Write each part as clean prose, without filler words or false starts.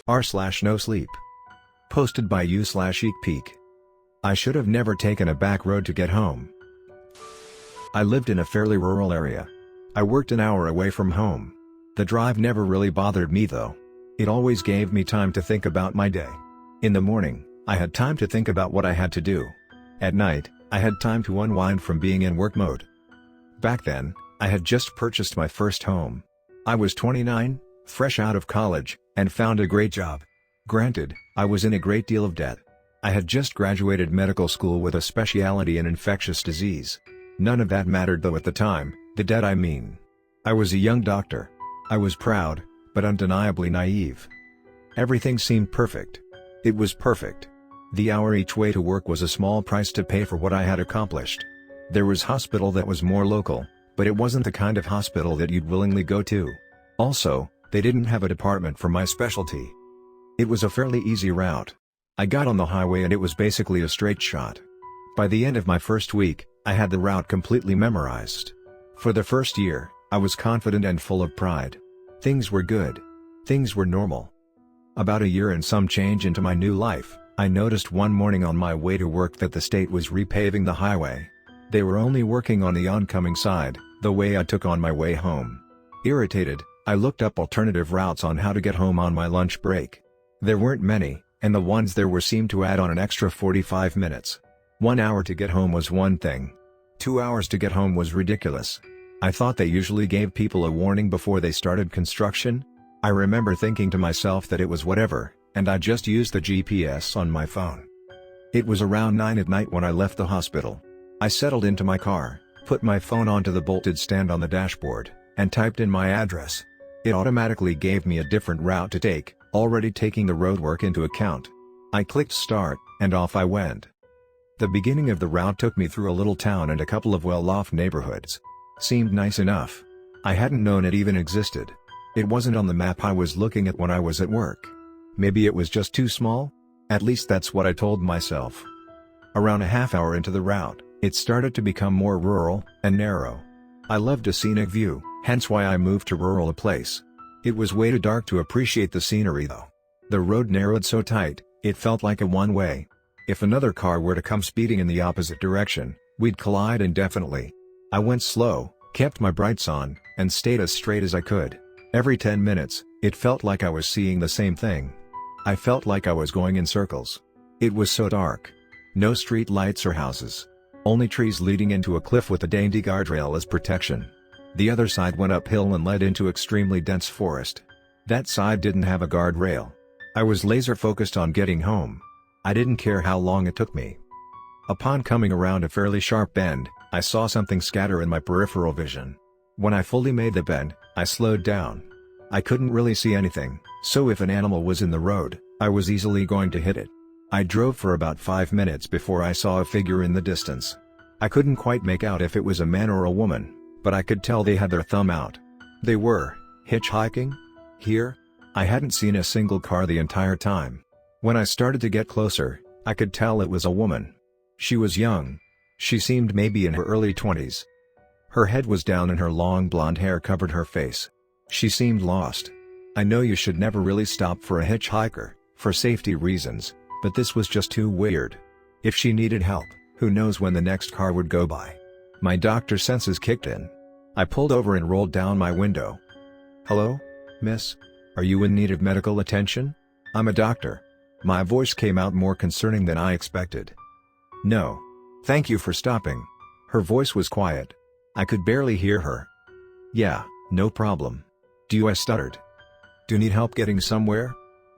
r/Nosleep. Posted by u/eekpeek. I should have never taken a back road to get home. I lived in a fairly rural area. I worked an hour away from home. The drive never really bothered me though. It always gave me time to think about my day. In the morning, I had time to think about what I had to do. At night, I had time to unwind from being in work mode. Back then, I had just purchased my first home. I was 29, fresh out of college, and found a great job. Granted, I was in a great deal of debt. I had just graduated medical school with a specialty in infectious disease. None of that mattered though at the time, the debt I mean. I was a young doctor. I was proud, but undeniably naive. Everything seemed perfect. It was perfect. The hour each way to work was a small price to pay for what I had accomplished. There was hospital that was more local, but it wasn't the kind of hospital that you'd willingly go to. Also, they didn't have a department for my specialty. It was a fairly easy route. I got on the highway and it was basically a straight shot. By the end of my first week, I had the route completely memorized. For the first year, I was confident and full of pride. Things were good. Things were normal. About a year and some change into my new life, I noticed one morning on my way to work that the state was repaving the highway. They were only working on the oncoming side, the way I took on my way home. Irritated, I looked up alternative routes on how to get home on my lunch break. There weren't many, and the ones there were seemed to add on an extra 45 minutes. 1 hour to get home was one thing. 2 hours to get home was ridiculous. I thought they usually gave people a warning before they started construction. I remember thinking to myself that it was whatever, and I just used the GPS on my phone. It was around 9 at night when I left the hospital. I settled into my car, put my phone onto the bolted stand on the dashboard, and typed in my address. It automatically gave me a different route to take, already taking the roadwork into account. I clicked start, and off I went. The beginning of the route took me through a little town and a couple of well-off neighborhoods. Seemed nice enough. I hadn't known it even existed. It wasn't on the map I was looking at when I was at work. Maybe it was just too small? At least that's what I told myself. Around a half hour into the route, it started to become more rural, and narrow. I loved a scenic view, hence why I moved to rural a place. It was way too dark to appreciate the scenery though. The road narrowed so tight, it felt like a one-way. If another car were to come speeding in the opposite direction, we'd collide indefinitely. I went slow, kept my brights on, and stayed as straight as I could. Every 10 minutes, it felt like I was seeing the same thing. I felt like I was going in circles. It was so dark. No street lights or houses. Only trees leading into a cliff with a dainty guardrail as protection. The other side went uphill and led into extremely dense forest. That side didn't have a guardrail. I was laser focused on getting home. I didn't care how long it took me. Upon coming around a fairly sharp bend, I saw something scatter in my peripheral vision. When I fully made the bend, I slowed down. I couldn't really see anything, so if an animal was in the road, I was easily going to hit it. I drove for about 5 minutes before I saw a figure in the distance. I couldn't quite make out if it was a man or a woman, but I could tell they had their thumb out. They were hitchhiking? Here? I hadn't seen a single car the entire time. When I started to get closer, I could tell it was a woman. She was young. She seemed maybe in her early 20s. Her head was down and her long blonde hair covered her face. She seemed lost. I know you should never really stop for a hitchhiker, for safety reasons, but this was just too weird. If she needed help, who knows when the next car would go by. My doctor senses kicked in. I pulled over and rolled down my window. "Hello, miss? Are you in need of medical attention? I'm a doctor." My voice came out more concerning than I expected. "No. Thank you for stopping." Her voice was quiet. I could barely hear her. "Yeah, no problem. Do you?" I stuttered. "Do you need help getting somewhere?"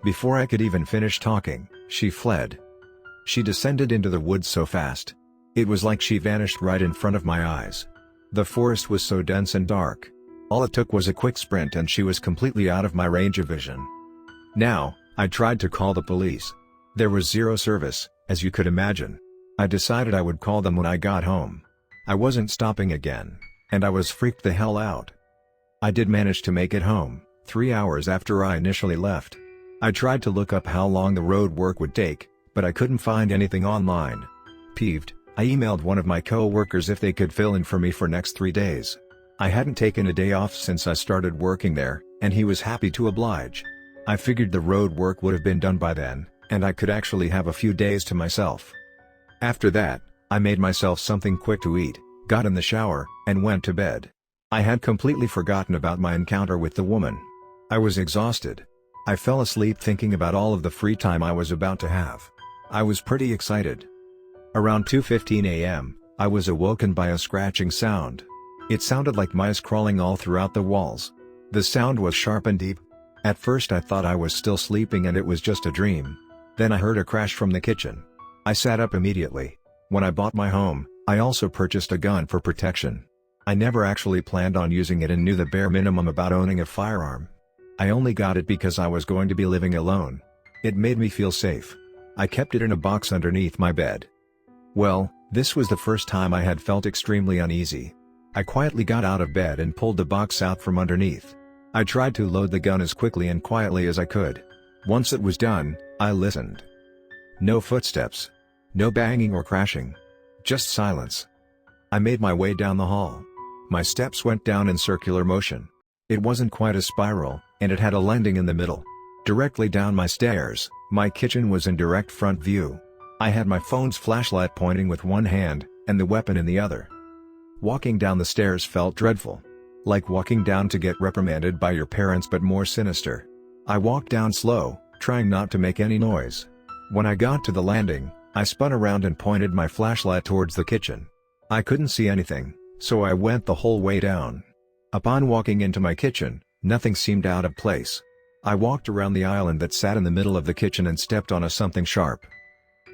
Before I could even finish talking, she fled. She descended into the woods so fast. It was like she vanished right in front of my eyes. The forest was so dense and dark. All it took was a quick sprint and she was completely out of my range of vision. Now, I tried to call the police. There was zero service, as you could imagine. I decided I would call them when I got home. I wasn't stopping again, and I was freaked the hell out. I did manage to make it home, 3 hours after I initially left. I tried to look up how long the road work would take, but I couldn't find anything online. Peeved, I emailed one of my co-workers if they could fill in for me for next 3 days. I hadn't taken a day off since I started working there, and he was happy to oblige. I figured the road work would have been done by then, and I could actually have a few days to myself. After that, I made myself something quick to eat, got in the shower, and went to bed. I had completely forgotten about my encounter with the woman. I was exhausted. I fell asleep thinking about all of the free time I was about to have. I was pretty excited. Around 2:15 a.m., I was awoken by a scratching sound. It sounded like mice crawling all throughout the walls. The sound was sharp and deep. At first I thought I was still sleeping and it was just a dream. Then I heard a crash from the kitchen. I sat up immediately. When I bought my home, I also purchased a gun for protection. I never actually planned on using it and knew the bare minimum about owning a firearm. I only got it because I was going to be living alone. It made me feel safe. I kept it in a box underneath my bed. Well, this was the first time I had felt extremely uneasy. I quietly got out of bed and pulled the box out from underneath. I tried to load the gun as quickly and quietly as I could. Once it was done, I listened. No footsteps. No banging or crashing. Just silence. I made my way down the hall. My steps went down in circular motion. It wasn't quite a spiral, and it had a landing in the middle. Directly down my stairs, my kitchen was in direct front view. I had my phone's flashlight pointing with one hand, and the weapon in the other. Walking down the stairs felt dreadful. Like walking down to get reprimanded by your parents but more sinister. I walked down slow, trying not to make any noise. When I got to the landing, I spun around and pointed my flashlight towards the kitchen. I couldn't see anything, so I went the whole way down. Upon walking into my kitchen, nothing seemed out of place. I walked around the island that sat in the middle of the kitchen and stepped on something sharp.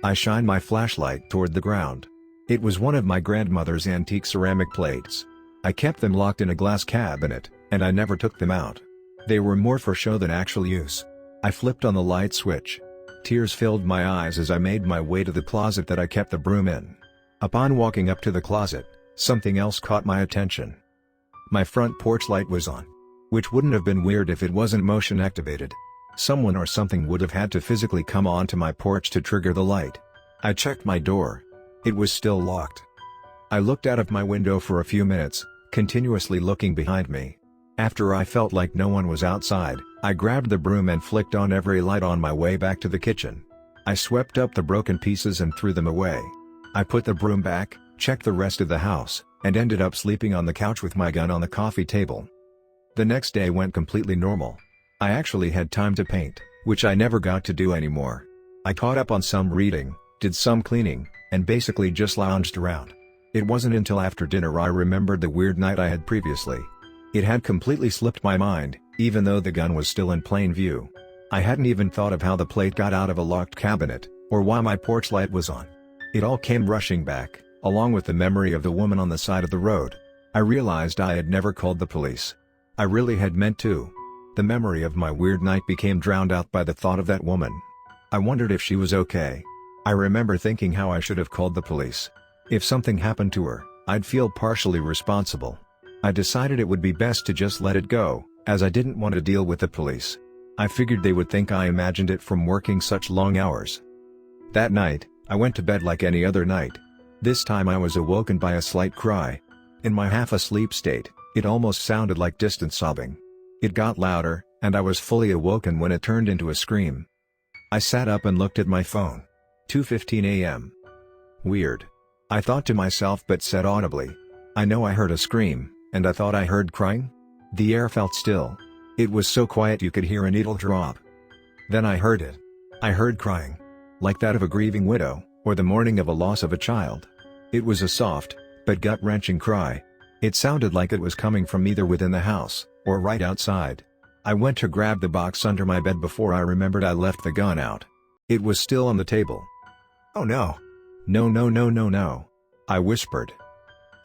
I shined my flashlight toward the ground. It was one of my grandmother's antique ceramic plates. I kept them locked in a glass cabinet, and I never took them out. They were more for show than actual use. I flipped on the light switch. Tears filled my eyes as I made my way to the closet that I kept the broom in. Upon walking up to the closet, something else caught my attention. My front porch light was on. Which wouldn't have been weird if it wasn't motion activated. Someone or something would have had to physically come onto my porch to trigger the light. I checked my door. It was still locked. I looked out of my window for a few minutes, continuously looking behind me. After I felt like no one was outside, I grabbed the broom and flicked on every light on my way back to the kitchen. I swept up the broken pieces and threw them away. I put the broom back, checked the rest of the house, and ended up sleeping on the couch with my gun on the coffee table. The next day went completely normal. I actually had time to paint, which I never got to do anymore. I caught up on some reading, did some cleaning, and basically just lounged around. It wasn't until after dinner I remembered the weird night I had previously. It had completely slipped my mind, even though the gun was still in plain view. I hadn't even thought of how the plate got out of a locked cabinet, or why my porch light was on. It all came rushing back, along with the memory of the woman on the side of the road. I realized I had never called the police. I really had meant to. The memory of my weird night became drowned out by the thought of that woman. I wondered if she was okay. I remember thinking how I should have called the police. If something happened to her, I'd feel partially responsible. I decided it would be best to just let it go, as I didn't want to deal with the police. I figured they would think I imagined it from working such long hours. That night, I went to bed like any other night. This time I was awoken by a slight cry. In my half-asleep state, it almost sounded like distant sobbing. It got louder, and I was fully awoken when it turned into a scream. I sat up and looked at my phone. 2:15 a.m. Weird. I thought to myself but said audibly. I know I heard a scream, and I thought I heard crying? The air felt still. It was so quiet you could hear a needle drop. Then I heard it. I heard crying. Like that of a grieving widow, or the mourning of a loss of a child. It was a soft, but gut-wrenching cry. It sounded like it was coming from either within the house, or right outside. I went to grab the box under my bed before I remembered I left the gun out. It was still on the table. Oh no. No no no no no. I whispered.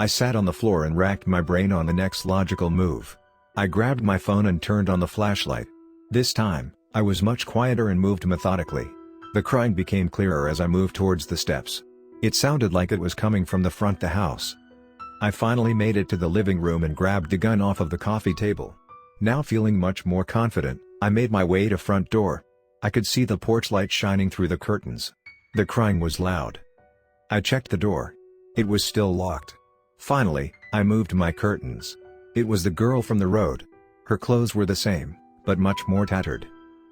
I sat on the floor and racked my brain on the next logical move. I grabbed my phone and turned on the flashlight. This time, I was much quieter and moved methodically. The crying became clearer as I moved towards the steps. It sounded like it was coming from the front of the house. I finally made it to the living room and grabbed the gun off of the coffee table. Now feeling much more confident, I made my way to front door. I could see the porch light shining through the curtains. The crying was loud. I checked the door. It was still locked. Finally, I moved my curtains. It was the girl from the road. Her clothes were the same, but much more tattered.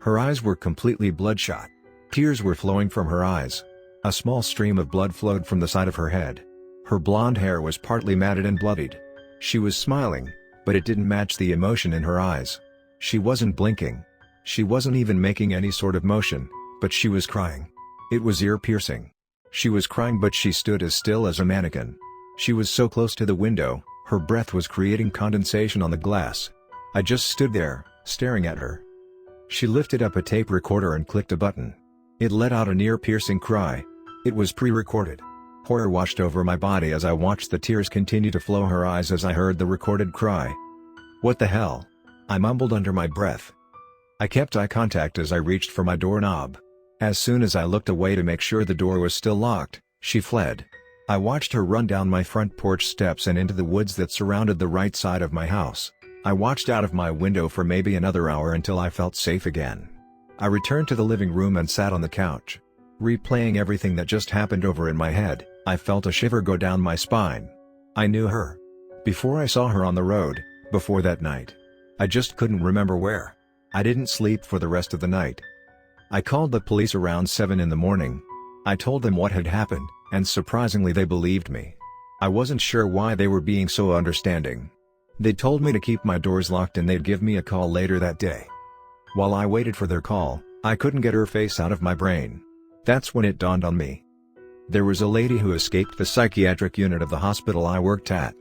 Her eyes were completely bloodshot. Tears were flowing from her eyes. A small stream of blood flowed from the side of her head. Her blonde hair was partly matted and bloodied. She was smiling, but it didn't match the emotion in her eyes. She wasn't blinking. She wasn't even making any sort of motion, but she was crying. It was ear-piercing. She was crying, but she stood as still as a mannequin. She was so close to the window, her breath was creating condensation on the glass. I just stood there, staring at her. She lifted up a tape recorder and clicked a button. It let out an ear-piercing cry. It was pre-recorded. Horror washed over my body as I watched the tears continue to flow her eyes as I heard the recorded cry. "What the hell?" I mumbled under my breath. I kept eye contact as I reached for my doorknob. As soon as I looked away to make sure the door was still locked, she fled. I watched her run down my front porch steps and into the woods that surrounded the right side of my house. I watched out of my window for maybe another hour until I felt safe again. I returned to the living room and sat on the couch. Replaying everything that just happened over in my head, I felt a shiver go down my spine. I knew her. Before I saw her on the road, before that night. I just couldn't remember where. I didn't sleep for the rest of the night. I called the police around 7 in the morning. I told them what had happened, and surprisingly they believed me. I wasn't sure why they were being so understanding. They told me to keep my doors locked and they'd give me a call later that day. While I waited for their call, I couldn't get her face out of my brain. That's when it dawned on me. There was a lady who escaped the psychiatric unit of the hospital I worked at.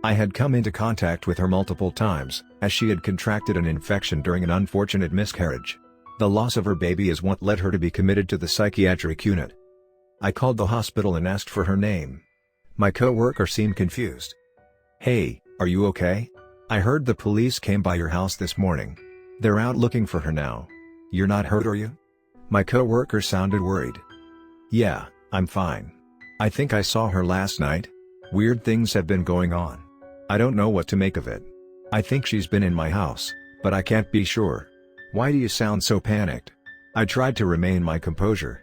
I had come into contact with her multiple times, as she had contracted an infection during an unfortunate miscarriage. The loss of her baby is what led her to be committed to the psychiatric unit. I called the hospital and asked for her name. My coworker seemed confused. "Hey, are you okay? I heard the police came by your house this morning. They're out looking for her now. You're not hurt, are you?" My coworker sounded worried. "Yeah, I'm fine. I think I saw her last night. Weird things have been going on. I don't know what to make of it. I think she's been in my house, but I can't be sure." "Why do you sound so panicked?" I tried to remain my composure.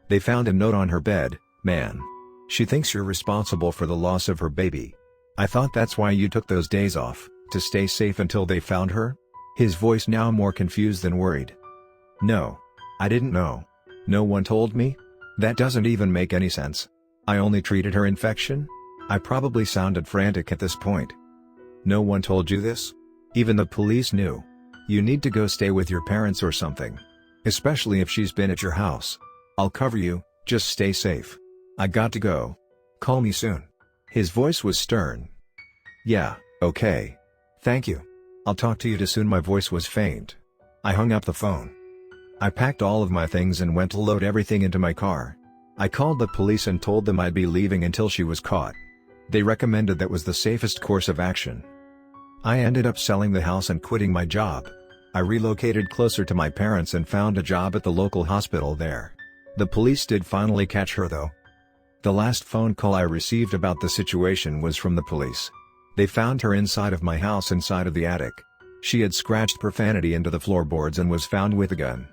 "They found a note on her bed, man. She thinks you're responsible for the loss of her baby. I thought that's why you took those days off, to stay safe until they found her?" His voice now more confused than worried. "No. I didn't know. No one told me? That doesn't even make any sense. I only treated her infection?" I probably sounded frantic at this point. "No one told you this? Even the police knew? You need to go stay with your parents or something. Especially if she's been at your house. I'll cover you, just stay safe. I got to go. Call me soon." His voice was stern. "Yeah, okay. Thank you. I'll talk to you soon." My voice was faint. I hung up the phone. I packed all of my things and went to load everything into my car. I called the police and told them I'd be leaving until she was caught. They recommended that was the safest course of action. I ended up selling the house and quitting my job. I relocated closer to my parents and found a job at the local hospital there. The police did finally catch her though. The last phone call I received about the situation was from the police. They found her inside of my house, inside of the attic. She had scratched profanity into the floorboards and was found with a gun.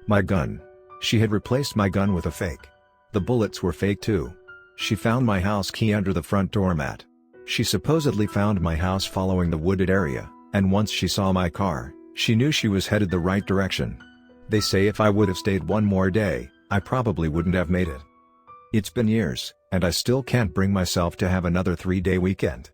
My gun. She had replaced my gun with a fake. The bullets were fake too. She found my house key under the front doormat. She supposedly found my house following the wooded area, and once she saw my car, she knew she was headed the right direction. They say if I would have stayed one more day, I probably wouldn't have made it. It's been years, and I still can't bring myself to have another 3-day weekend.